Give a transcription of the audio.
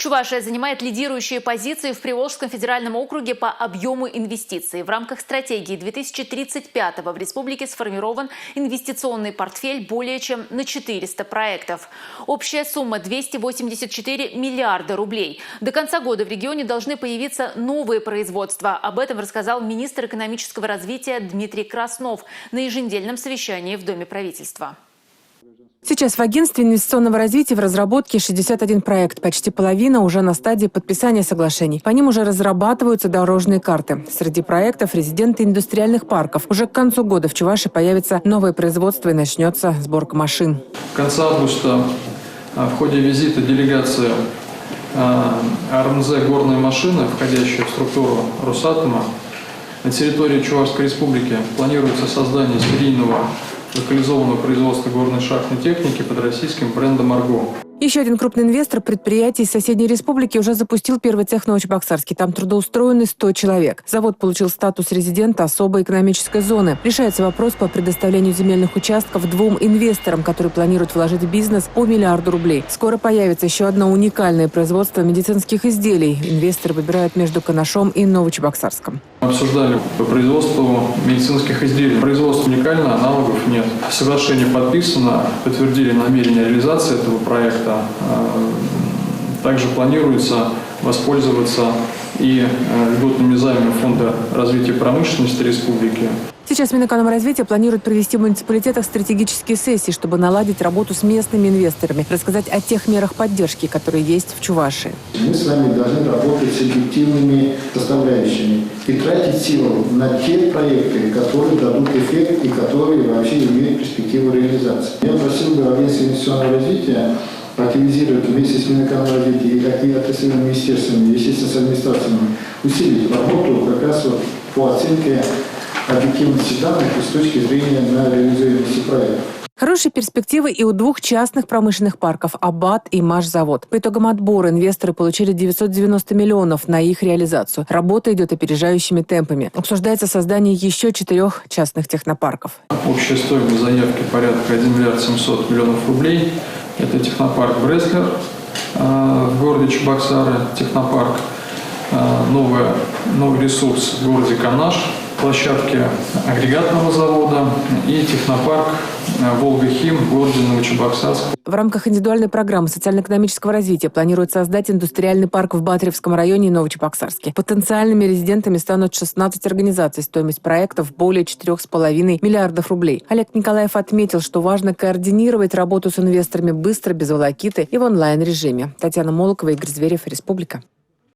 Чувашия занимает лидирующие позиции в Приволжском федеральном округе по объему инвестиций. В рамках стратегии 2035 в республике сформирован инвестиционный портфель более чем на 400 проектов. Общая сумма – 284 миллиарда рублей. До конца года в регионе должны появиться новые производства. Об этом рассказал министр экономического развития Дмитрий Краснов на еженедельном совещании в Доме правительства. Сейчас в агентстве инвестиционного развития в разработке 61 проект. Почти половина уже на стадии подписания соглашений. По ним уже разрабатываются дорожные карты. Среди проектов резиденты индустриальных парков. Уже к концу года в Чувашии появится новое производство и начнется сборка машин. В конце августа в ходе визита делегации РМЗ «Горные машины», входящие в структуру Росатома, на территории Чувашской республики планируется создание серийного локализованного производства горной шахтной техники под российским брендом «Арго». Еще один крупный инвестор предприятий из соседней республики уже запустил первый цех в Новочебоксарске. Там трудоустроены 100 человек. Завод получил статус резидента особой экономической зоны. Решается вопрос по предоставлению земельных участков двум инвесторам, которые планируют вложить в бизнес по миллиарду рублей. Скоро появится еще одно уникальное производство медицинских изделий. Инвесторы выбирают между Канашом и Новочебоксарском. Обсуждали производство медицинских изделий. Производство уникально, аналогов нет. Соглашение подписано, подтвердили намерение реализации этого проекта. Также планируется воспользоваться и льготными займами Фонда развития промышленности республики. Сейчас Минэкономразвития планирует провести в муниципалитетах стратегические сессии, чтобы наладить работу с местными инвесторами, рассказать о тех мерах поддержки, которые есть в Чувашии. Мы с вами должны работать с эффективными составляющими и тратить силы на те проекты, которые дадут эффект и которые вообще имеют перспективу реализации. Я просил бы Агентство инвестиционного развития активизировать вместе с Минэкономразвития и отраслевыми министерствами, естественно, с администрациями, усилить работу как раз вот по оценке объективности данных и с точки зрения на реализуемости проекта. Хорошие перспективы и у двух частных промышленных парков – Абат и Машзавод. По итогам отбора инвесторы получили 990 миллионов на их реализацию. Работа идет опережающими темпами. Обсуждается создание еще 4 частных технопарков. Общая стоимость заявки порядка 1 миллиард 700 миллионов рублей. Это технопарк Бреслер в городе Чебоксары, технопарк, новый ресурс в городе Канаш, площадки агрегатного завода и технопарк «Волга-Хим» в городе Новочебоксарск. В рамках индивидуальной программы социально-экономического развития планируется создать индустриальный парк в Батаревском районе и Новочебоксарске. Потенциальными резидентами станут 16 организаций. Стоимость проектов более 4,5 миллиардов рублей. Олег Николаев отметил, что важно координировать работу с инвесторами быстро, без волокиты и в онлайн-режиме. Татьяна Молокова, Игорь Зверев, Республика.